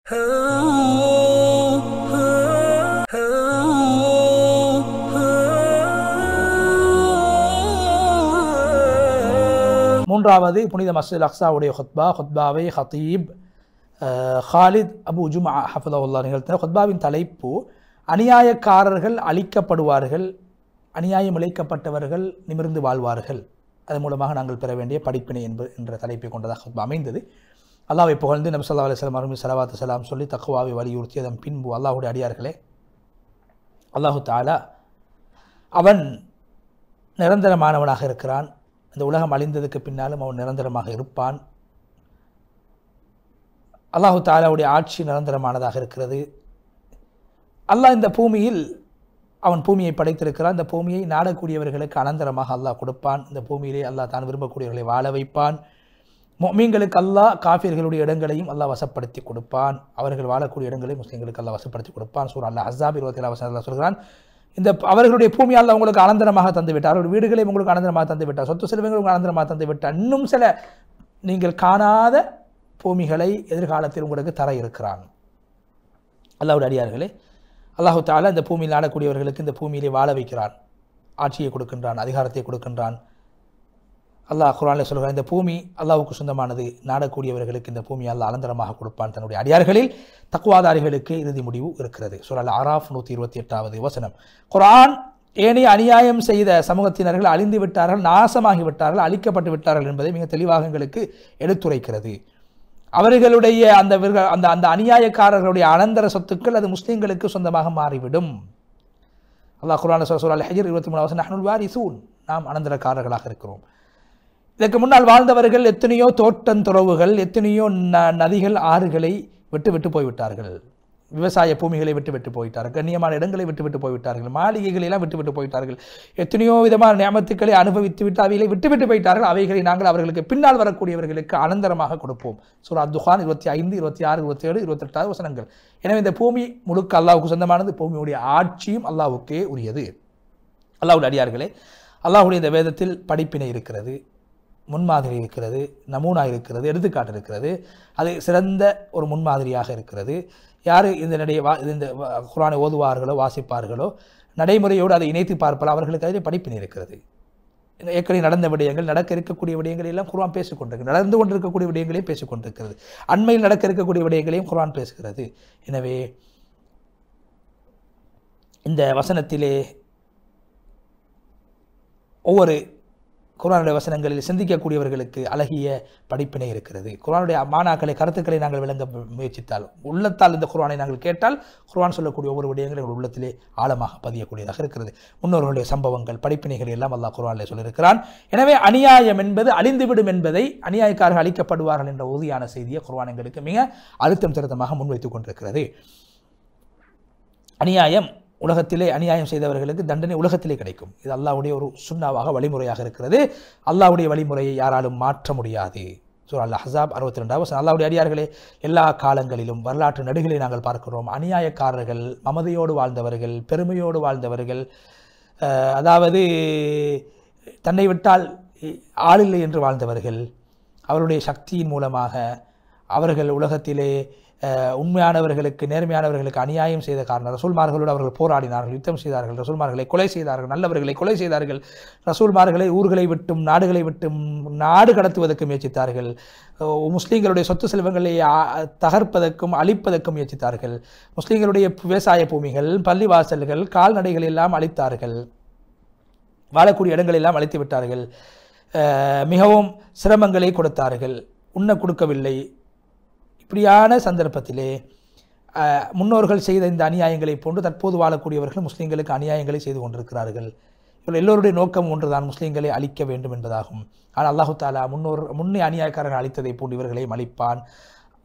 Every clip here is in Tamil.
மூன்றாவது புனித மஸ்ஜித் அக்ஸாவுடைய ஹுத்பாவை ஹத்தீப் ஹாலித் அபு ஜும்ஆ ஹஃபிதஹுல்லாஹ் நிகழ்த்தினார். ஹுத்பாவின் தலைப்பு அநியாயக்காரர்கள் அழிக்கப்படுவார்கள், அநியாயம் இழைக்கப்பட்டவர்கள் நிமிர்ந்து வாழ்வார்கள், அதன் மூலமாக நாங்கள் பெற வேண்டிய படிப்பினை என்ற தலைப்பை கொண்டதாக ஹுத்பா அமைந்தது. அல்லாஹ்வை புகழ்ந்து நபி ஸல்லல்லாஹு அலைஹி வஸல்லம் அவர்கள் ஸலவாத்து ஸலாம் சொல்லி தக்வாவை வலியுறுத்தி அதன் பின்பு அல்லாஹ்வுடைய அடியார்களே, அல்லாஹு தஆலா அவன் நிரந்தரமானவனாக இருக்கிறான். இந்த உலகம் அழிந்ததுக்கு பின்னாலும் அவன் நிரந்தரமாக இருப்பான். அல்லாஹு தஆலாவுடைய ஆட்சி நிரந்தரமானதாக இருக்கிறது. அல்லாஹ் இந்த பூமியில் அவன் பூமியை படைத்திருக்கிறான். இந்த பூமியை நாடக்கூடியவர்களுக்கு அனந்தரமாக அல்லாஹ் கொடுப்பான். இந்த பூமியிலே அல்லாஹ் தான் விரும்பக்கூடியவர்களை வாழ வைப்பான். முஃமின்களுக்கு அல்லாஹ் காஃபிர்களுடைய இடங்களையும் அல்லாஹ் வசப்படுத்தி கொடுப்பான். அவர்கள் வாழக்கூடிய இடங்களையும் முஸ்லிம்களுக்கு அல்லாஹ் வசப்படுத்தி கொடுப்பான். சூரா அல்-அஹ்ஸாப் 27 அல்லாஹ் சொல்கிறான், இந்த அவர்களுடைய பூமி அல்லாஹ் உங்களுக்கு அனந்தரமாக தந்து விட்டார், அவருடைய வீடுகளையும் உங்களுக்கு அனந்தரமாக தந்து விட்டார், சொத்து செல்வங்கள் உங்களுக்கு அனந்தரமாக தந்து விட்டார், இன்னும் சில நீங்கள் காணாத பூமிகளை எதிர்காலத்தில் உங்களுக்கு தர இருக்கிறான். அல்லாஹ்வுடைய அடியார்களே, அல்லாஹு தஆலா இந்த பூமியில் நாடக்கூடியவர்களுக்கு இந்த பூமியிலே வாழ வைக்கிறான், ஆட்சியை கொடுக்கின்றான், அதிகாரத்தை கொடுக்கின்றான். அல்லாஹ் குர்ஆனில் சொல்கிறான், இந்த பூமி அல்லாஹ்வுக்கு சொந்தமானது, நாடக்கூடியவர்களுக்கு இந்த பூமி அல்லாஹ் அலந்தரமாக கொடுப்பான். தன்னுடைய அடியார்களில் தக்வாதாரிகளுக்கு இறுதி முடிவு இருக்கிறது. சூரா அல்-அராஃப் 128வது வசனம். குர்ஆன் ஏனைய அநியாயம் செய்த சமூகத்தினர்கள் அழிந்து விட்டார்கள், நாசமாகி விட்டார்கள், அழிக்கப்பட்டு விட்டார்கள் என்பதை மிக தெளிவாக எங்களுக்கு எடுத்துரைக்கிறது. அவர்களுடைய அந்த அநியாயக்காரர்களுடைய அனந்தர சொத்துக்கள் அது முஸ்லிம்களுக்கு சொந்தமாக மாறிவிடும். அல்லாஹ் குர்ஆனில் சூரா அல்-ஹஜ்ர் 23வது வசனம், நஹ்னுல் வாரிசூன், நாம் அனந்தரக்காரர்களாக இருக்கிறோம். இதற்கு முன்னால் வாழ்ந்தவர்கள் எத்தனையோ தோட்டந்துறவுகள், எத்தனையோ நதிகள், ஆறுகளை விட்டு போய்விட்டார்கள், விவசாய பூமிகளை விட்டு போய்விட்டார்கள், கண்ணியமான இடங்களை விட்டு போய்விட்டார்கள், மாளிகைகளை எல்லாம் விட்டு போய்விட்டார்கள், எத்தனையோ விதமான நியமத்துக்களை அனுபவித்து விட்டு அவைகளை விட்டு போய்விட்டார்கள். அவைகளை நாங்கள் அவர்களுக்கு பின்னால் வரக்கூடியவர்களுக்கு அனந்தரமாக கொடுப்போம். சூரா துஹான் 25, 26, 27, 28 வசனங்கள். எனவே இந்த பூமி முழுக்க அல்லாஹ்வுக்கு சொந்தமானது. பூமியுடைய ஆட்சியும் அல்லாஹ்வுக்கே உரியது. அல்லாஹ்வுடைய அடியார்களே, அல்லாஹ்வுடைய இந்த வேதத்தில் படிப்பினை இருக்கிறது, முன்மாதிரி இருக்கிறது, நமூனா இருக்கிறது, எடுத்துக்காட்டு இருக்கிறது. அது சிறந்த ஒரு முன்மாதிரியாக இருக்கிறது. யார் இந்த குர்ஆனை ஓதுவார்களோ வாசிப்பார்களோ நடைமுறையோடு அதை இணைத்து பார்ப்பால் அவர்களுக்கு அதிலே படிப்பினை இருக்கிறது. ஏற்கனவே நடந்த விடயங்கள், நடக்க இருக்கக்கூடிய விடயங்கள் எல்லாம் குர்ஆன் பேசிக்கொண்டிருக்கிறது, நடந்து கொண்டிருக்கக்கூடிய விடயங்களையும் பேசிக்கொண்டிருக்கிறது, அண்மையில் நடக்க இருக்கக்கூடிய விடயங்களையும் குர்ஆன் பேசுகிறது. எனவே இந்த வசனத்திலே ஒவ்வொரு குர்ஆனுடைய வசனங்களில் சிந்திக்கக்கூடியவர்களுக்கு அழகிய படிப்பினை இருக்கிறது. குர்ஆனுடைய மானாக்களை, கருத்துக்களை நாங்கள் விளங்க முயற்சித்தால், உள்ளத்தால் இந்த குர்ஆனை நாங்கள் கேட்டால், குர்ஆன் சொல்லக்கூடிய ஒவ்வொரு விடயங்களும் எங்கள் உள்ளத்திலே ஆழமாக பதியக்கூடியதாக இருக்கிறது. முன்னோர்களுடைய சம்பவங்கள், படிப்பினைகள் எல்லாம் அல்லாஹ் குர்ஆனிலே சொல்லியிருக்கிறான். எனவே அநியாயம் என்பது அழிந்துவிடும் என்பதை, அநியாயக்காரர்கள் அழிக்கப்படுவார்கள் என்ற உறுதியான செய்தியை குர்ஆன் எங்களுக்கு மிக அழுத்தம் திருத்தமாக முன்வைத்துக் கொண்டிருக்கிறது. அநியாயம், உலகத்திலே அநியாயம் செய்தவர்களுக்கு தண்டனை உலகத்திலே கிடைக்கும். இது அல்லாஹ்வுடைய ஒரு சுன்னாவாக, வழிமுறையாக இருக்கிறது. அல்லாஹ்வுடைய வழிமுறையை யாராலும் மாற்ற முடியாது. சூரா அல்-அஹ்ஸாப் 62வது வசனம். அல்லாஹ்வுடைய அடியார்களே, எல்லா காலங்களிலும் வரலாற்று நடுகளை நாங்கள் பார்க்கிறோம். அநியாயக்காரர்கள், மமதையோடு வாழ்ந்தவர்கள், பெருமையோடு வாழ்ந்தவர்கள், அதாவது தன்னை விட்டால் ஆளில்லை என்று வாழ்ந்தவர்கள், அவருடைய சக்தியின் மூலமாக அவர்கள் உலகத்திலே உண்மையானவர்களுக்கு, நேர்மையானவர்களுக்கு அநியாயம் செய்த காரணம் ரசூல்மார்களோடு அவர்கள் போராடினார்கள், யுத்தம் செய்தார்கள், ரசூல்மார்களை கொலை செய்தார்கள், நல்லவர்களை கொலை செய்தார்கள், ரசூல்மார்களை ஊர்களை விட்டும் நாடுகளை விட்டும் நாடு கடத்துவதற்கு முயற்சித்தார்கள், முஸ்லீம்களுடைய சொத்து செல்வங்களை தகர்ப்பதற்கும் அழிப்பதற்கும் முயற்சித்தார்கள், முஸ்லீம்களுடைய விவசாய பூமிகள், பள்ளிவாசல்கள், கால்நடைகள் எல்லாம் அழித்தார்கள், வாழக்கூடிய இடங்கள் எல்லாம் அழித்து விட்டார்கள், மிகவும் சிரமங்களை கொடுத்தார்கள், உண்ண கொடுக்கவில்லை. இப்படியான சந்தர்ப்பத்திலே முன்னோர்கள் செய்த இந்த அநியாயங்களை போன்று தற்போது வாழக்கூடியவர்கள் முஸ்லீம்களுக்கு அநியாயங்களை செய்து கொண்டிருக்கிறார்கள். இவர்கள் எல்லோருடைய நோக்கம் ஒன்றுதான், முஸ்லீம்களை அழிக்க வேண்டும் என்பதாகும். ஆனால் அல்லாஹு தஆலா முன்னே அநியாயக்காரர்கள் அழித்ததை போன்று இவர்களையும் அழிப்பான்.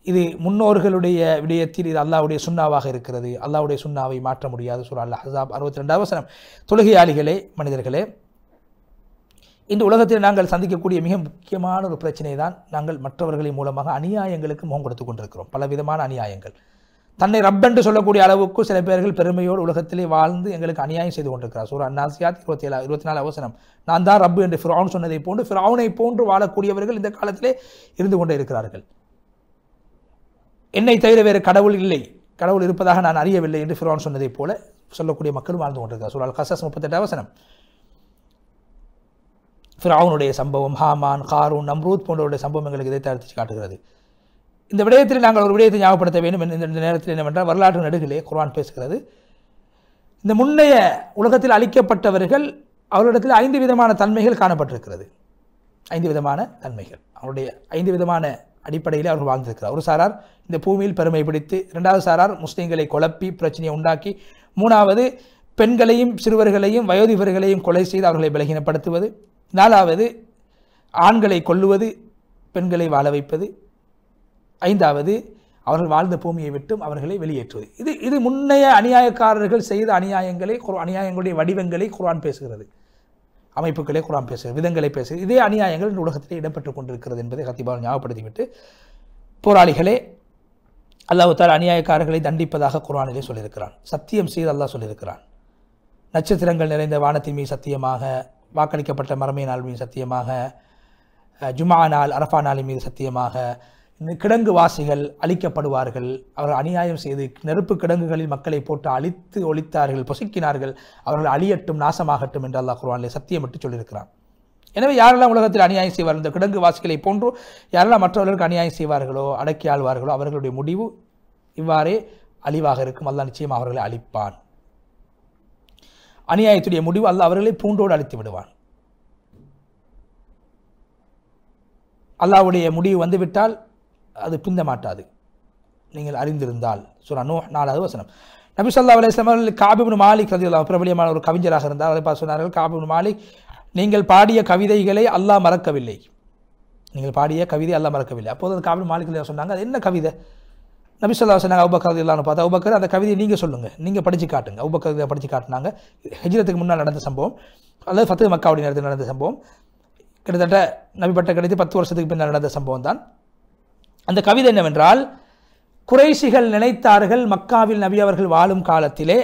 இது முன்னோர்களுடைய விடயத்தில் இது அல்லாஹ்வுடைய சுன்னாவாக இருக்கிறது. அல்லாஹ்வுடைய சுன்னாவை மாற்ற முடியாது. சூரா அல்-அஹ்ஸாப் 62வது வசனம். தொழுகையாளிகளே, மனிதர்களே, இந்த உலகத்தில் நாங்கள் சந்திக்கக்கூடிய மிக முக்கியமான ஒரு பிரச்சனை தான், நாங்கள் மற்றவர்களின் மூலமாக அநியாயங்களுக்கு முகம் கொடுத்து கொண்டிருக்கிறோம். பலவிதமான அநியாயங்கள். தன்னை ரப் என்று சொல்லக்கூடிய அளவுக்கு சில பேர்கள் பெருமையோடு உலகத்திலே வாழ்ந்து எங்களுக்கு அநியாயம் செய்து கொண்டிருக்கிறார். சூரா அன்-நாஸியாத் 24வது வசனம். நான் தான் ரப் என்று ஃபிரௌன் சொன்னதை போன்று ஃபிரௌனை போன்று வாழக்கூடியவர்கள் இந்த காலத்திலே இருந்து கொண்டே இருக்கிறார்கள். என்னை தவிர வேறு கடவுள் இல்லை, கடவுள் இருப்பதாக நான் அறியவில்லை என்று ஃபிரௌன் சொன்னதைப் போல சொல்லக்கூடிய மக்களும் வாழ்ந்து கொண்டிருக்கிறார். சூரா அல்-கஸஸ் 38 வசனம். ஃபிரௌனுடைய சம்பவம், ஹாமான், காரூன், நம்ரூத் போன்றவருடைய சம்பவம் எங்களுக்கு இதை தடுத்து காட்டுகிறது. இந்த விடயத்தில் நாங்கள் ஒரு விடயத்தை ஞாபகப்படுத்த வேண்டும். இந்த நேரத்தில் என்னவென்றால், வரலாற்று நடுகிலே குர்ஆன் பேசுகிறது, இந்த முன்னைய உலகத்தில் அளிக்கப்பட்டவர்கள் அவர்களிடத்தில் 5 விதமான தன்மைகள் காணப்பட்டிருக்கிறது. 5 விதமான தன்மைகள், அவருடைய 5 விதமான அடிப்படையில் அவர்கள் வாழ்ந்திருக்கிறார். ஒரு சாரார் இந்த பூமியில் பெருமை பிடித்து, 2வது சாரார் முஸ்லீம்களை குழப்பி பிரச்சனையை உண்டாக்கி, 3வது பெண்களையும் சிறுவர்களையும் வயோதிபர்களையும் கொலை செய்து அவர்களை பலகீனப்படுத்துவது, 4வது ஆண்களை கொல்லுவது, பெண்களை வாழ வைப்பது, 5வது அவர்கள் வாழ்ந்த பூமியை விட்டும் அவர்களை வெளியேற்றுவது. இது முன்னைய அநியாயக்காரர்கள் செய்த அநியாயங்களுடைய வடிவங்களை குர்ஆன் பேசுகிறது, அமைப்புகளை குர்ஆன் பேசுகிறது, விதங்களை பேசுகிறது. இதே அநியாயங்கள் இந்த உலகத்திலே இடம்பெற்றுக் கொண்டிருக்கிறது என்பதை கத்திபால் ஞாபகப்படுத்திவிட்டு, போராளிகளே, அல்லாஹ் தஆலா அநியாயக்காரர்களை தண்டிப்பதாக குர்ஆனிலே சொல்லியிருக்கிறான். சத்தியம் செய்து அல்லாஹ் சொல்லியிருக்கிறான். நட்சத்திரங்கள் நிறைந்த வானத்தின் மீது சத்தியமாக, வாக்களிக்கப்பட்ட மறுமை நாள் மீது சத்தியமாக, ஜுமா நாள் அரஃபா நாளின் மீது சத்தியமாக, கிடங்கு வாசிகள் அழிக்கப்படுவார்கள், அவர்கள் அநியாயம் செய்து நெருப்பு கிடங்குகளில் மக்களை போட்டு அழித்து ஒழித்தார்கள், பொசுக்கினார்கள், அவர்கள் அழியட்டும் நாசமாகட்டும் என்று அல்லாஹ் குர்ஆனிலே சத்தியமிட்டு சொல்லியிருக்கிறான். எனவே யாரெல்லாம் உலகத்தில் அநியாயம் செய்வார்கள், இந்த கிடங்கு வாசிகளை போன்று யாரெல்லாம் மற்றவர்களுக்கு அநியாயம் செய்வார்களோ, அடக்கி ஆள்வார்களோ, அவர்களுடைய முடிவு இவ்வாறே அழிவாக இருக்கும். அல்லாஹ் நிச்சயம் அவர்களை அழிப்பான். அநியாயத்துடைய முடிவு அல்லாஹ் அவர்களை பூண்டோடு அழித்து விடுவான். அல்லாஹ்வுடைய முடிவு வந்துவிட்டால் அது பிந்த மாட்டாது. நீங்கள் அறிந்திருந்தால் சூரா நூஹ் 4வது வசனம். நபி ஸல்லல்லாஹு அலைஹி வஸல்லம் அவர்கள் கஅப் இப்னு மாலிக் ரலியல்லாஹு பிரபலியமான ஒரு கவிஞராக இருந்தார். அதை பார்த்து சொன்னார்கள், கஅப் இப்னு மாலிக், நீங்கள் பாடிய கவிதைகளை அல்லாஹ் மறக்கவில்லை, நீங்கள் பாடிய கவிதை அல்லாஹ் மறக்கவில்லை. அப்போது அந்த கஅப் இப்னு மாலிக் சொன்னாங்க, அது என்ன கவிதை? நபி ஸல்லல்லாஹு அலைஹி வஸல்லம் அபூபக்கர் ரலியல்லாஹு பார்த்து, அபூபக்கர், அந்த கவிதையை நீங்கள் சொல்லுங்கள், நீங்கள் படித்து காட்டுங்க. அபூபக்கர் படித்து காட்டினாங்க. ஹிஜ்ரத்துக்கு முன்னால் நடந்த சம்பவம், அல்லது ஃபத்ஹ் மக்காவுடைய நேரத்தில் நடந்த சம்பவம், கிட்டத்தட்ட நபி பட்ட கிடைத்து 10 வருஷத்துக்கு பின்னால் நடந்த சம்பவம் தான். அந்த கவிதை என்னவென்றால், குறைஷிகள் நினைத்தார்கள் மக்காவில் நபி அவர்கள் வாழும் காலத்திலே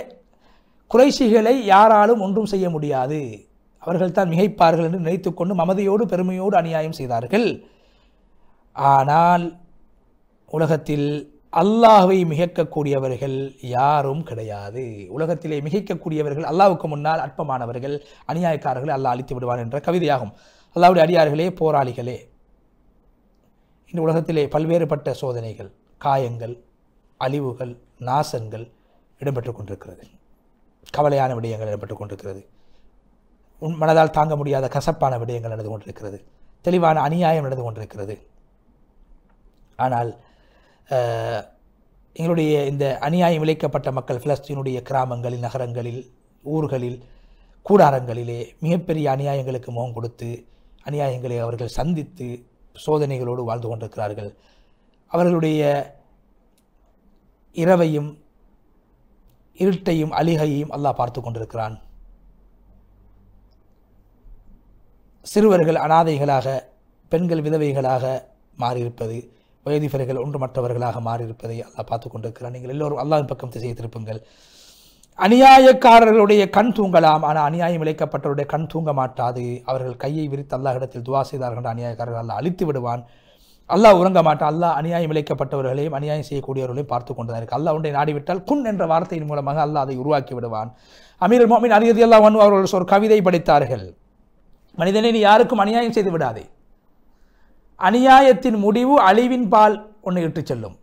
குறைஷிகளை யாராலும் ஒன்றும் செய்ய முடியாது, அவர்கள் தான் மிகைப்பார்கள் என்று நினைத்துக்கொண்டு மமதையோடு பெருமையோடு அநியாயம் செய்தார்கள். ஆனால் உலகத்தில் அல்லாஹ்வை மிகைக்கக்கூடியவர்கள் யாரும் கிடையாது. உலகத்திலே மிகைக்கக்கூடியவர்கள் அல்லாஹ்வுக்கு முன்னால் அற்பமானவர்கள், அநியாயக்காரர்களை அல்லாஹ் அழித்து விடுவான் என்ற கவிதையாகும். அல்லாஹ்வுடைய அடியார்களே, போராளிகளே, இந்த உலகத்திலே பல்வேறுபட்ட சோதனைகள், காயங்கள், அழிவுகள், நாசங்கள் இடம்பெற்றுக் கொண்டிருக்கிறது. கவலையான விடயங்கள் இடம்பெற்றுக் கொண்டிருக்கிறது. மனதால் தாங்க முடியாத கசப்பான விடயங்கள் நடந்து கொண்டிருக்கிறது. தெளிவான அநியாயம் நடந்து கொண்டிருக்கிறது. ஆனால் எங்களுடைய இந்த அநியாயம் இழைக்கப்பட்ட மக்கள் பிலஸ்தீனுடைய கிராமங்களில், நகரங்களில், ஊர்களில், கூடாரங்களிலே மிகப்பெரிய அநியாயங்களுக்கு முகம் கொடுத்து அநியாயங்களை அவர்கள் சந்தித்து சோதனைகளோடு வாழ்ந்து கொண்டிருக்கிறார்கள். அவர்களுடைய இரவையும் இருட்டையும் அலிகையையும் அல்லாஹ் பார்த்து கொண்டிருக்கிறான். சிறுவர்கள் அனாதைகளாக, பெண்கள் விதவைகளாக மாறியிருப்பது, வயதிபர்கள் ஒன்றுமற்றவர்களாக மாறியிருப்பதை அல்லாஹ் பார்த்து கொண்டிருக்கிறான். நீங்கள் எல்லோரும் அல்லாஹ்வின் பக்கம் திசையை திருப்புங்கள். அநியாயக்காரர்களுடைய கண் தூங்கலாம், ஆனால் அநியாயம் இழைக்கப்பட்டவருடைய கண் தூங்க மாட்டாது. அவர்கள் கையை விரித்து அல்லாஹ்விடத்தில் துவா செய்தார்கள், அநியாயக்காரர்கள் அல்லாஹ் அழித்து விடுவான். அல்லாஹ் உறங்க மாட்டான். அல்லாஹ் அநியாயம் இழைக்கப்பட்டவர்களையும் அநியாயம் செய்யக்கூடியவர்களையும் பார்த்து கொண்டுதான் இருக்கு. அல்லாஹ் ஒன்றை நாடிவிட்டால் குன் என்ற வார்த்தையின் மூலமாக அல்லாஹ் அதை உருவாக்கி விடுவான். அமீருல் முஃமினீன் அலி ரலியல்லாஹு அன்ஹு அவர்கள் ஒரு கவிதை படித்தார்கள், மனிதனை நீ யாருக்கும் அநியாயம் செய்து விடாதே, அநியாயத்தின் முடிவு அழிவின் பால் உன்னை இட்டுச் செல்லும்.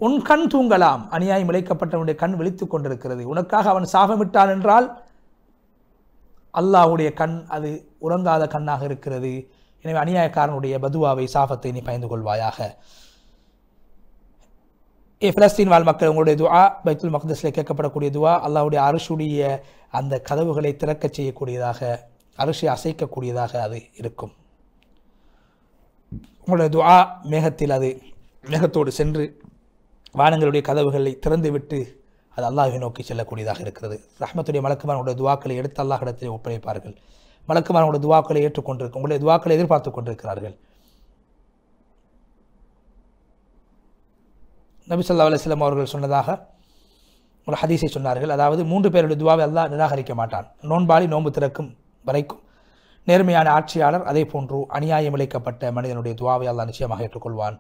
உன் கண் தூங்கலாம், அநியாயம் இழைக்கப்பட்டவனுடைய கண் விழித்துக் கொண்டிருக்கிறது. உனக்காக அவன் சாபமிட்டான் என்றால் அல்லாஹ்வுடைய கண் அது உறங்காத கண்ணாக இருக்கிறது. எனவே அநியாயக்காரனுடைய பதுவாவை, சாபத்தை நீ பயந்து கொள்வாயாக. பிலஸ்தீன் வாழ் மக்கள், உங்களுடைய துஆ பைத்துல் மக்தஸில் கேட்கப்படக்கூடிய துஆ அல்லாஹ்வுடைய அர்ஷுடைய அந்த கதவுகளை திறக்க செய்யக்கூடியதாக, அர்ஷை அசைக்கக்கூடியதாக அது இருக்கும். உங்களுடைய துஆ மேகத்தில், அது மேகத்தோடு சென்று வானங்களுடைய கதவுகளை திறந்துவிட்டு அது அல்லாஹ்வை நோக்கி செல்லக்கூடியதாக இருக்கிறது. ரஹ்மத்துடைய மலக்குமார்களுடைய துவாக்களை எடுத்து அல்லாஹ்விடத்தில் ஒப்படைப்பார்கள். மலக்குமார்களுடைய துவாக்களை ஏற்றுக்கொண்டிருக்க, உங்களுடைய துவாக்களை எதிர்பார்த்து கொண்டிருக்கிறார்கள். நபி ஸல்லல்லாஹு அலைஹி வஸல்லம் அவர்கள் சொன்னதாக ஒரு ஹதீஸை சொன்னார்கள். அதாவது 3 பேருடைய துவாவை அல்லாஹ் நிராகரிக்க மாட்டான். நோன்பாளி நோன்பு திறக்கும் வரைக்கும், நேர்மையான ஆட்சியாளர், அதே போன்று அநியாயம் இழைக்கப்பட்ட மனிதனுடைய துவாவை அல்லாஹ் நிச்சயமாக ஏற்றுக்கொள்வான்.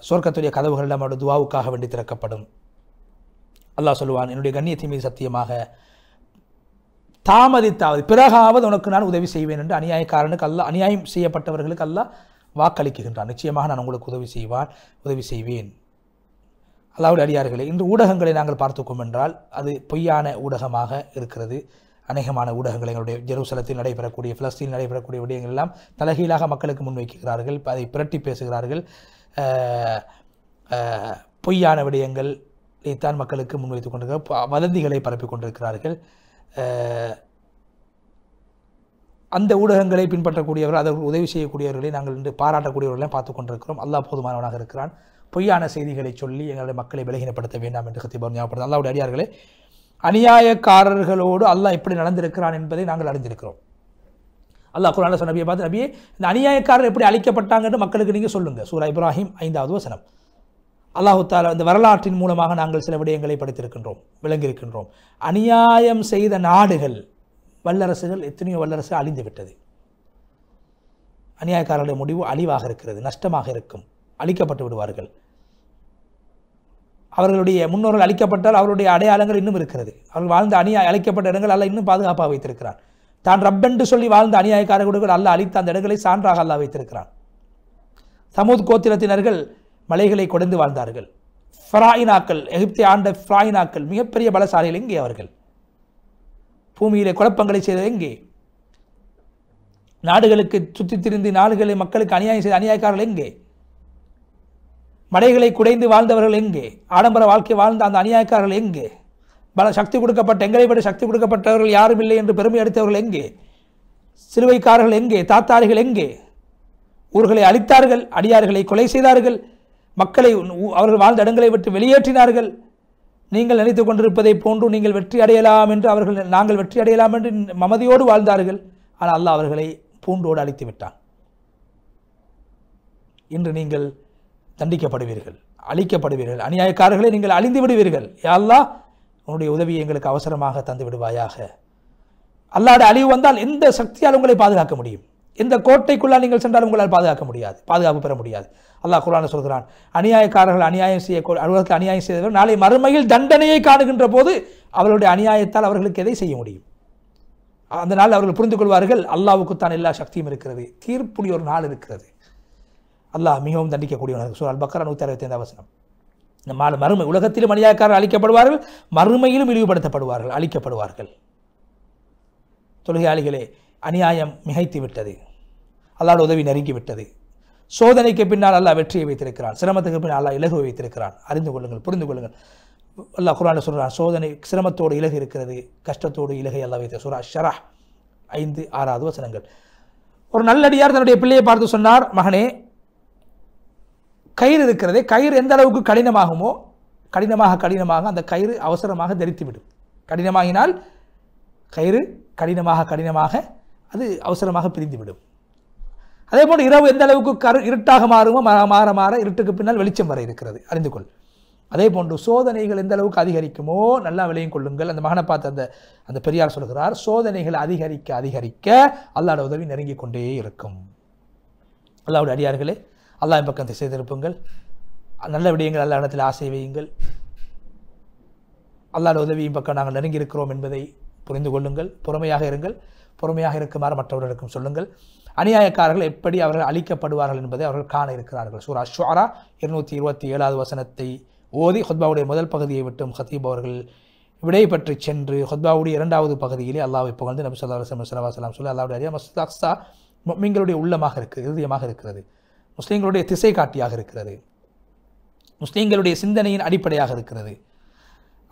சொர்க்கத்துடைய கதவுகள் எல்லாம் அவருடைய துவாவுக்காக வேண்டி திறக்கப்படும். அல்லாஹ் சொல்லுவான், என்னுடைய கண்ணியத்தின் மீது சத்தியமாக தாமதித்தாவது பிறகாவது உனக்கு நான் உதவி செய்வேன் என்று அநியாயக்காரனுக்கு அல்லாஹ், அநியாயம் செய்யப்பட்டவர்களுக்கு அல்லாஹ் வாக்களிக்குகின்றான். நிச்சயமாக நான் உங்களுக்கு உதவி செய்வேன். அல்லாஹ்வுடைய அடியார்களே, இன்று ஊடகங்களை நாங்கள் பார்த்துக்கோம் என்றால் அது பொய்யான ஊடகமாக இருக்கிறது. அநேகமான ஊடகங்கள் எங்களுடைய ஜெருசலத்தில் நடைபெறக்கூடிய, பிலஸ்தீனில் நடைபெறக்கூடிய விடயங்கள் எல்லாம் தலைகீழாக மக்களுக்கு முன்வைக்கிறார்கள், அதை புரட்டி பேசுகிறார்கள். பொய்யான விடயங்கள் இதைத்தான் மக்களுக்கு முன்வைத்துக் கொண்டிருக்கிறார், வதந்திகளை பரப்பிக் கொண்டிருக்கிறார்கள். அந்த ஊடகங்களை பின்பற்றக்கூடியவர்கள், அதற்கு உதவி செய்யக்கூடியவர்களை நாங்கள் இன்று பாராட்டக்கூடியவர்களையும் பார்த்து கொண்டிருக்கிறோம். அல்லாஹ் போதுமானவனாக இருக்கிறான். பொய்யான செய்திகளை சொல்லி எங்களுடைய மக்களை பலகீனப்படுத்த வேண்டாம் என்று கத்திபர் ஞாபகப்படுத்த. அல்லாஹ்வுடைய அடியார்களே, அநியாயக்காரர்களோடு அல்லாஹ் எப்படி நடந்திருக்கிறான் என்பதை நாங்கள் அறிந்திருக்கிறோம். அல்லாஹ் குர்ஆன்ல சொன்ன நபியை பார்த்து, நபியே இந்த அநியாயக்காரர் எப்படி அழிக்கப்பட்டாங்க என்று மக்களுக்கு நீங்கள் சொல்லுங்கள். சூரா இப்ராஹிம் 5வது வசனம். அல்லாஹு தஆலா இந்த வரலாற்றின் மூலமாக நாங்கள் சில விடயங்களை படித்திருக்கின்றோம், விளங்கியிருக்கின்றோம். அநியாயம் செய்த நாடுகள், வல்லரசுகள், எத்தனையோ வல்லரசு அழிந்து விட்டது. அநியாயக்காரர்களுடைய முடிவு அழிவாக இருக்கிறது, நஷ்டமாக இருக்கும், அழிக்கப்பட்டு விடுவார்கள். அவர்களுடைய முன்னோர்கள் அழிக்கப்பட்டால் அவருடைய அடையாளங்கள் இன்னும் இருக்கிறது. அவர்கள் வாழ்ந்த அழிக்கப்பட்ட இடங்கள் அல்லாஹ் இன்னும் பாதுகாப்பாக வைத்திருக்கிறான். தான் ரப்பென்று சொல்லி வாழ்ந்த அநியாயக்காரர்கள் அல்லாஹ் அழித்த அந்த இடங்களை சான்றாக அல்லாஹ் வைத்திருக்கிறான். சமூத் கோத்திரத்தினர்கள் மலைகளை கொடைந்து வாழ்ந்தார்கள். ஃபிராயினாக்கள், எகிப்தை ஆண்ட ஃபிராயினாக்கள் மிகப்பெரிய பலசாலிகள் எங்கே? அவர்கள் பூமியிலே குழப்பங்களை செய்தது எங்கே? நாடுகளுக்கு சுற்றித் திரிந்து நாடுகளை மக்களுக்கு அநியாயம் செய்த அநியாயக்காரர்கள் எங்கே? மடைகளை குடைந்து வாழ்ந்தவர்கள் எங்கே? ஆடம்பர வாழ்க்கை வாழ்ந்த அந்த அநியாயக்காரர்கள் எங்கே? சக்தி கொடுக்கப்பட்ட, எங்களை விட சக்தி கொடுக்கப்பட்டவர்கள் யாரும் இல்லை என்று பெருமை அடித்தவர்கள் எங்கே? சிலுவைக்காரர்கள் எங்கே? தாத்தாரிகள் எங்கே? ஊர்களை அழித்தார்கள், அடியார்களை கொலை செய்தார்கள், மக்களை அவர்கள் வாழ்ந்த இடங்களை விட்டு வெளியேற்றினார்கள். நீங்கள் நினைத்துக் கொண்டிருப்பதை போன்று நீங்கள் வெற்றி அடையலாம் என்று நாங்கள் வெற்றி அடையலாம் என்று மமதியோடு வாழ்ந்தார்கள். ஆனால் அல்லாஹ் அவர்களை பூண்டோடு அழித்து விட்டான். இன்று நீங்கள் தண்டிக்கப்படுவீர்கள், அழிக்கப்படுவீர்கள். அநியாயக்காரர்களை நீங்கள் அழிந்து விடுவீர்கள். யா அல்லாஹ், உன்னுடைய உதவியை எங்களுக்கு அவசரமாக தந்து விடுவாயாக. அல்லாஹ்வுடைய அழிவு வந்தால் எந்த சக்தியால் உங்களை பாதுகாக்க முடியும்? எந்த கோட்டைக்குள்ளால் நீங்கள் சென்றால் உங்களால் பாதுகாக்க முடியாது, பாதுகாப்பு பெற முடியாது. அல்லாஹ் குர்ஆனில் சொல்கிறான், அநியாயக்காரர்கள் அநியாயம் அலுவலகத்தில் அநியாயம் செய்தவர்கள் நாளை மறுமையில் தண்டனையை காணுகின்ற போது அவர்களுடைய அநியாயத்தால் அவர்களுக்கு எதை செய்ய முடியும்? அந்த நாள் அவர்கள் புரிந்து கொள்வார்கள், அல்லாஹ்வுக்குத்தான் எல்லா சக்தியும் இருக்கிறது, தீர்ப்புடைய ஒரு நாள் இருக்கிறது. அல்லாஹ் மிகவும் தண்டிக்கக்கூடியவர்கள். சூரா அல்-பக்ரா 165 வசனம். மறுமை உலகத்திலும் அநியாயக்காரர்கள் அழிக்கப்படுவார்கள், மறுமையிலும் இழிவுபடுத்தப்படுவார்கள், அழிக்கப்படுவார்கள். தொழுகையாளிகளே, அநியாயம் மிகைத்து விட்டது, அல்லாஹ்வுடைய உதவி நெருங்கிவிட்டது. சோதனைக்கு பின்னால் அல்லாஹ் வெற்றியை வைத்திருக்கிறான், சிரமத்துக்கு பின்னால் அல்லாஹ் இலகுவை வைத்திருக்கிறான். அறிந்து கொள்ளுங்கள், புரிந்து கொள்ளுங்கள். அல்லாஹ் குர்ஆனில் சொல்கிறான், சோதனை சிரமத்தோடு இலகு இருக்கிறது, கஷ்டத்தோடு இலகை அல்லாஹ் வைத்த. சூரா ஷரஹ் 5-6 வசனங்கள். ஒரு நல்லடியார் தன்னுடைய பிள்ளையை பார்த்து சொன்னார், மகனே, கயிறு இருக்கிறதே, கயிறு எந்த அளவுக்கு கடினமாகுமோ கடினமாக அந்த கயிறு அவசரமாக தரித்துவிடும். கடினமாகினால் கயிறு கடினமாக அது அவசரமாக பிரிந்துவிடும். அதே போல் இரவு எந்த அளவுக்கு இருட்டாக மாறுமோ மாற இருட்டுக்கு பின்னால் வெளிச்சம் வர இருக்கிறது, அறிந்து கொள். அதே போன்று சோதனைகள் எந்த அளவுக்கு அதிகரிக்குமோ நல்லா விளையும் கொள்ளுங்கள். அந்த மகனை பார்த்து அந்த பெரியார் சொல்கிறார், சோதனைகள் அதிகரிக்க அல்லாஹ்வுடைய உதவி நெருங்கிக் கொண்டே இருக்கும். அல்லாஹ்வுடைய அடியார்களே, அல்லாஹ்வின் பக்கம் திசை திருப்புங்கள், நல்ல விடயங்கள் அல்லாஹ் இடத்தில் ஆசை வையுங்கள். அல்லாஹ்வுடைய உதவியின் பக்கம் நாங்கள் நெருங்கி இருக்கிறோம் என்பதை புரிந்து கொள்ளுங்கள். பொறுமையாக இருங்கள், பொறுமையாக இருக்குமாறு மற்றவர்களுக்கும் சொல்லுங்கள். அநியாயக்காரர்கள் எப்படி அவர்கள் அழிக்கப்படுவார்கள் என்பதை அவர்கள் காண இருக்கிறார்கள். சூரா ஷுஆரா 227 வசனத்தை ஓதி ஹுத்பாவுடைய முதல் பகுதியை விட்டும் ஹத்தீப் அவர்கள் விடை பற்றி சென்று ஹுத்பாவுடைய 2வது பகுதியிலே அல்லாஹ்வை புகழ்ந்து நபி ஸல்லல்லாஹு அலைஹி வஸல்லம் சொல்லி அல்லாஹ்வுடைய அடியார் மஸ்ஜித் அக்ஸா முஃமின்களுடைய உள்ளமாக இருக்கிறது, இதயமாக இருக்கிறது, முஸ்லீம்களுடைய திசை காட்டியாக இருக்கிறது, முஸ்லீம்களுடைய சிந்தனையின் அடிப்படையாக இருக்கிறது.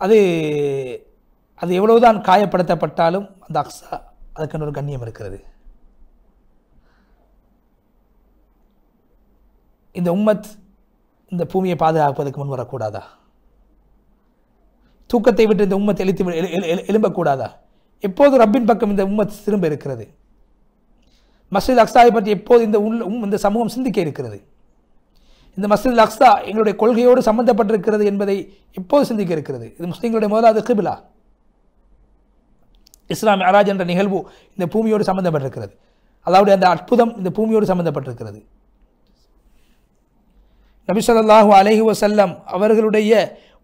அது எவ்வளவுதான் காயப்படுத்தப்பட்டாலும் அந்த அக்ஸா அதுக்கு ஒரு கண்ணியம் இருக்கிறது. இந்த உம்மத் இந்த பூமியை பாதுகாப்பதற்கு முன் வரக்கூடாதா? தூக்கத்தை விட்டு இந்த உம்மத் எழும்பக்கூடாதா? எப்போது ரப்பின் பக்கம் இந்த உம்மத் திரும்ப இருக்கிறது? மஸ்ஜித் அக்ஸாவை பற்றி எப்போது இந்த சமூகம் சிந்திக்க இருக்கிறது? இந்த மஸ்ஜித் அக்ஸா எங்களுடைய கொள்கையோடு சம்பந்தப்பட்டிருக்கிறது என்பதை எப்போது சிந்திக்க இருக்கிறது? இது முஸ்லிம்களுடைய முதலாவது கிபிலா. இஸ்லாம் மிஅராஜ் என்ற நிகழ்வு இந்த பூமியோடு சம்பந்தப்பட்டிருக்கிறது. அல்லாஹ்வுடைய அந்த அற்புதம் இந்த பூமியோடு சம்பந்தப்பட்டிருக்கிறது. நபி ஸல்லல்லாஹு அலைஹி வஸல்லம் அவர்களுடைய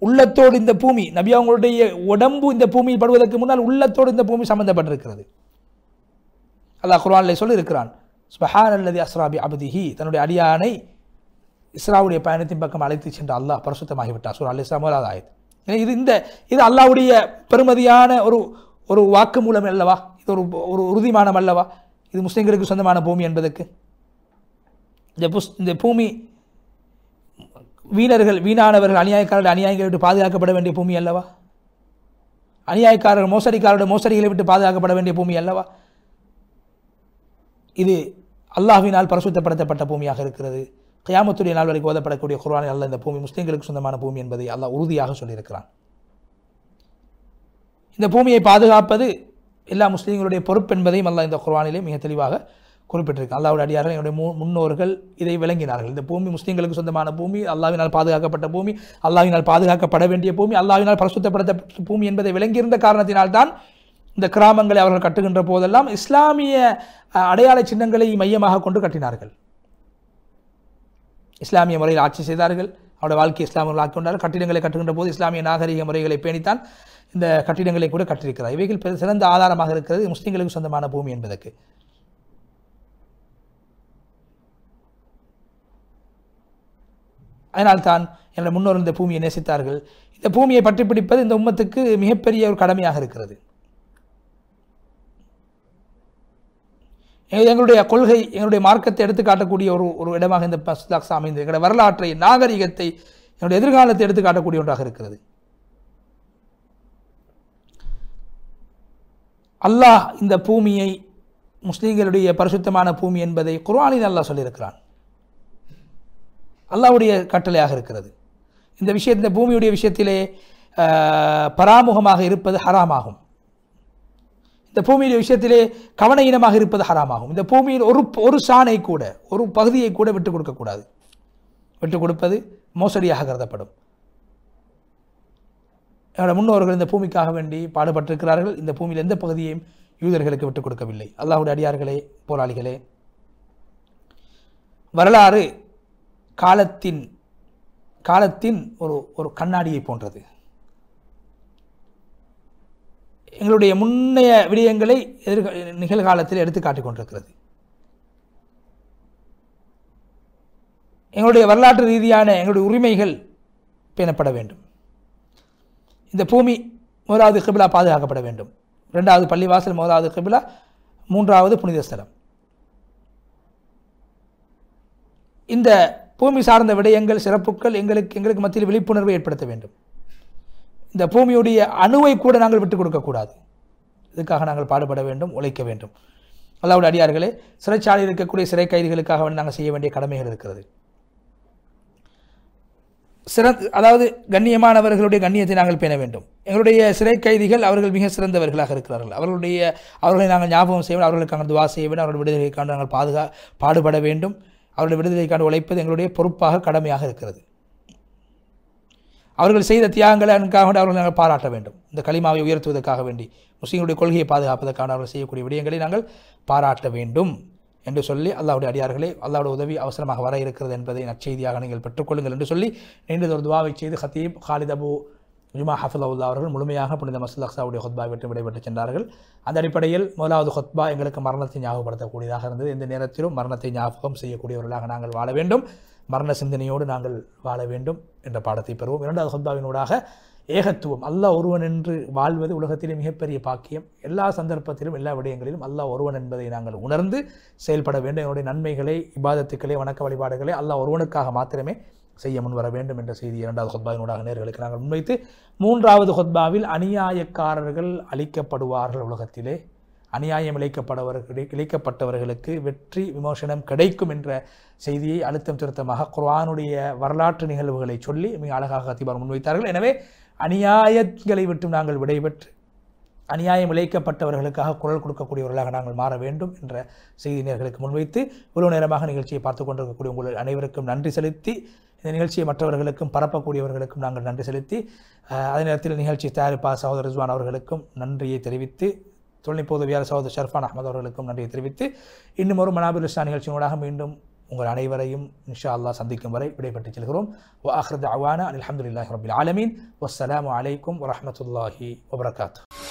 உள்ளத்தோடு இந்த பூமி, நபி அவங்களுடைய உடம்பு இந்த பூமியில் படுவதற்கு முன்னால் உள்ளத்தோடு இந்த பூமி சம்பந்தப்பட்டிருக்கிறது. அல்லாஹ் குர்ஆனில் சொல்லி இருக்கிறான், சுப்ஹானல்லதி அஸ்ரா பி அப்திஹி, தன்னுடைய அடியானை இஸ்ராவுடைய பயணத்தின் பக்கம் அழைத்து சென்ற அல்லாஹ் பரிசுத்தமாகி விட்டார். சூரா அல் இஸ்ரா முதலாவது ஆயத். இது அல்லாஹ்வுடைய பெருமதியான ஒரு வாக்கு மூலம் அல்லவா, இது ஒரு உறுதிமானம் அல்லவா, இது முஸ்லிம்களுக்கு சொந்தமான பூமி என்பதற்கு. இந்த பூமி வீணானவர்கள் அநியாயக்காரர்கள் அநியாயங்களை விட்டு பாதுகாக்கப்பட வேண்டிய பூமி அல்லவா, அநியாயக்காரர்கள் மோசடிக்காரருடைய மோசடிகளை விட்டு பாதுகாக்கப்பட வேண்டிய பூமி அல்லவா. இது அல்லாஹ்வினால் பரிசுத்தப்படுத்தப்பட்ட பூமியாக இருக்கிறது. கியாமத்துடைய நாள் வரைக்கும் ஓதப்படக்கூடிய குர்ஆனில் அல்லாஹ் இந்த பூமி முஸ்லிம்களுக்கு சொந்தமான பூமி என்பதை அல்லாஹ் உறுதியாக சொல்லியிருக்கிறான். இந்த பூமியை பாதுகாப்பது எல்லா முஸ்லீம்களுடைய பொறுப்பு என்பதையும் அல்லாஹ் இந்த குர்ஆனிலே மிக தெளிவாக குறிப்பிட்டிருக்கான். அல்லாஹ்வுடைய அடியார்கள், என்னுடைய முன்னோர்கள் இதை விளங்கினார்கள். இந்த பூமி முஸ்லீம்களுக்கு சொந்தமான பூமி, அல்லாஹ்வினால் பாதுகாக்கப்பட்ட பூமி, அல்லாஹ்வினால் பாதுகாக்கப்பட வேண்டிய பூமி, அல்லாஹ்வினால் பரிசுத்தப்படுத்தப்பட்ட பூமி என்பதை விளங்கியிருந்த காரணத்தினால்தான் இந்த கிராமங்களை அவர்கள் கட்டுகின்ற போதெல்லாம் இஸ்லாமிய அடையாள சின்னங்களை மையமாக கொண்டு கட்டினார்கள். இஸ்லாமிய முறையில் ஆட்சி செய்தார்கள், அவருடைய வாழ்க்கை இஸ்லாமியர்கள் ஆக்கி கொண்டார்கள். கட்டிடங்களை கட்டுகின்ற போது இஸ்லாமிய நாகரிக முறைகளை பேணித்தான் இந்த கட்டிடங்களை கூட கட்டியிருக்கிறார். இவைகள் சிறந்த ஆதாரமாக இருக்கிறது முஸ்லிம்களுக்கு சொந்தமான பூமி என்பதற்கு. அதனால்தான் என்னுடைய முன்னோர் இந்த பூமியை நேசித்தார்கள். இந்த பூமியை பற்றி பிடிப்பது இந்த உம்மத்துக்கு மிகப்பெரிய ஒரு கடமையாக இருக்கிறது. எங்களுடைய கொள்கை, எங்களுடைய மார்க்கத்தை எடுத்து காட்டக்கூடிய ஒரு இடமாக இந்த மஸ்ஜித் அல் அக்ஸா அமைந்தது. எங்களுடைய வரலாற்றை, நாகரிகத்தை, என்னுடைய எதிர்காலத்தை எடுத்து காட்டக்கூடிய ஒன்றாக இருக்கிறது. அல்லாஹ் இந்த பூமியை முஸ்லீம்களுடைய பரிசுத்தமான பூமி என்பதை குர்ஆனில் அல்லாஹ் சொல்லியிருக்கிறான். அல்லாஹ்வுடைய கட்டளையாக இருக்கிறது. இந்த பூமியுடைய விஷயத்திலே பராமுகமாக இருப்பது ஹராமாகும். இந்த பூமியுடைய விஷயத்திலே கவன ஈனமாக இருப்பது ஹராமாகும். இந்த பூமியில் ஒரு சாணை கூட, ஒரு பகுதியை கூட விட்டுக் கொடுக்கக்கூடாது. விட்டுக் கொடுப்பது மோசடியாக கருதப்படும். என்னோட முன்னோர்கள் இந்த பூமிக்காக வேண்டி பாடுபட்டிருக்கிறார்கள். இந்த பூமியில் எந்த பகுதியையும் யூதர்களுக்கு விட்டுக் கொடுக்கவில்லை. அல்லாஹ்வுடைய அடியார்களே, போராளிகளே, வரலாறு காலத்தின் ஒரு கண்ணாடியை போன்றது. எங்களுடைய முன்னைய விடயங்களை நிகழ்காலத்தில் எடுத்து காட்டிக் கொண்டிருக்கிறது. எங்களுடைய வரலாற்று ரீதியான எங்களுடைய உரிமைகள் பேணப்பட வேண்டும். இந்த பூமி முதலாவது கிபிலா பாதுகாக்கப்பட வேண்டும். 2வது பள்ளிவாசல், முதலாவது கிபிலா, 3வது புனித ஸ்தலம். இந்த பூமி சார்ந்த விடயங்கள், சிறப்புகள் எங்களுக்கு மத்தியில் விழிப்புணர்வை ஏற்படுத்த வேண்டும். இந்த பூமியுடைய அணுவை கூட நாங்கள் விட்டுக் கொடுக்கக்கூடாது. இதுக்காக நாங்கள் பாடுபட வேண்டும், உழைக்க வேண்டும். அல்லாஹ்வுடைய அடியார்களே, சிறைச்சாலையில் இருக்கக்கூடிய சிறை கைதிகளுக்காக நாங்கள் செய்ய வேண்டிய கடமைகள் இருக்கிறது. அதாவது கண்ணியமானவர்களுடைய கண்ணியத்தை நாங்கள் பேண வேண்டும். எங்களுடைய சிறை கைதிகள் அவர்கள் மிக சிறந்தவர்களாக இருக்கிறார்கள். அவர்களை நாங்கள் ஞாபகம் செய்ய வேண்டும், அவர்களுக்காக துவா செய்ய வேண்டும், அவருடைய விடுதலைக்காக நாங்கள் பாடுபட வேண்டும். அவருடைய விடுதலைக்காக உழைப்பது எங்களுடைய பொறுப்பாக, கடமையாக இருக்கிறது. அவர்கள் செய்த தியாகங்களுக்காக அவர்களை நாங்கள் பாராட்ட வேண்டும். இந்த கலிமாவை உயர்த்துவதற்காக வேண்டி, முஸ்லிம்களுடைய கொள்கையை பாதுகாப்பதற்கான அவர்கள் செய்யக்கூடிய விடயங்களை நாங்கள் பாராட்ட வேண்டும் என்று சொல்லி, அல்லாஹ்வுடைய அடியார்களே, அல்லாஹ்வுடைய உதவி அவசரமாக வர இருக்கிறது என்பதை நற்செய்தியாக நீங்கள் பெற்றுக்கொள்ளுங்கள் என்று சொல்லி நீண்டதொரு துவாவை செய்து ஹத்தீப் ஹாலித் அபு ஜுமா ஹஃபிலவுல்லாஹ் அவர்கள் முழுமையாக புனித மஸ்ஜித் அல் அக்ஸாவுடைய ஹுத்பாவை விட்டு விடைபெற்று சென்றார்கள். அந்த அடிப்படையில் முதலாவது ஹுத்பா எங்களுக்கு மரணத்தை ஞாபகப்படுத்தக்கூடியதாக இருந்தது. எந்த நேரத்திலும் மரணத்தை ஞாபகம் செய்யக்கூடியவர்களாக நாங்கள் வாழ வேண்டும், மரண சிந்தனையோடு நாங்கள் வாழ வேண்டும் என்ற பாடத்தை பெறுவோம். 2வது ஹுத்பாவினூடாக ஏகத்துவம், அல்லாஹ் ஒருவன் என்று வாழ்வது உலகத்திலே மிகப்பெரிய பாக்கியம். எல்லா சந்தர்ப்பத்திலும், எல்லா விடயங்களிலும் அல்லாஹ் ஒருவன் என்பதை நாங்கள் உணர்ந்து செயல்பட வேண்டும். என்னுடைய நன்மைகளை, இபாதத்துக்களை, வணக்க வழிபாடுகளை அல்லாஹ் ஒருவனுக்காக மாத்திரமே செய்ய முன்வர வேண்டும் என்ற செய்தி 2வது ஹுத்பாவினூடாக நேர்களுக்கு நாங்கள் முன்வைத்து, 3வது ஹுத்பாவில் அநியாயக்காரர்கள் அழிக்கப்படுவார்கள், உலகத்திலே அநியாயம் இழைக்கப்பட்டவர்களுக்கு வெற்றி விமோசனம் கிடைக்கும் என்ற செய்தியை அழுத்தம் திருத்தமாக குர்ஆனுடைய வரலாற்று நிகழ்வுகளை சொல்லி மிக அழகாக ஹத்தீபார் முன்வைத்தார்கள். எனவே அநியாயங்களை விட்டு நாங்கள் விடைபெற்று அநியாயம் இழைக்கப்பட்டவர்களுக்காக குரல் கொடுக்கக்கூடியவர்களாக நாங்கள் மாற வேண்டும் என்ற செய்தி நேர்களுக்கு முன்வைத்து, இவ்வளவு நேரமாக நிகழ்ச்சியை பார்த்து கொண்டிருக்கக்கூடிய உங்கள் அனைவருக்கும் நன்றி செலுத்தி, இந்த நிகழ்ச்சியை மற்றவர்களுக்கும் பரப்பக்கூடியவர்களுக்கும் நாங்கள் நன்றி செலுத்தி, அதே நேரத்தில் நிகழ்ச்சி தயாரிப்பாளர் சகோதரர் ரிஸ்வான் அவர்களுக்கும் நன்றியை தெரிவித்து, தொழில்நுட்ப உதவியாளர் சகோதரர் ஷர்ஃபான் அஹ்மத் அவர்களுக்கும் நன்றியை தெரிவித்து, இன்னும் ஒரு மனாபிர் இஸ்லாம் நிகழ்ச்சியோடாக மீண்டும் உங்கள் அனைவரையும் இன்ஷா அல்லாஹ் சந்திக்கும் வரை விடைபெற்று செல்கிறோம். வ ஆஹிரு தஅவானா அல்ஹம்துலில்லாஹி ரப்பில் ஆலமீன். வஸ்ஸலாமு அலைக்கும் வரஹ்மத்துல்லாஹி வபரகாத்துஹு.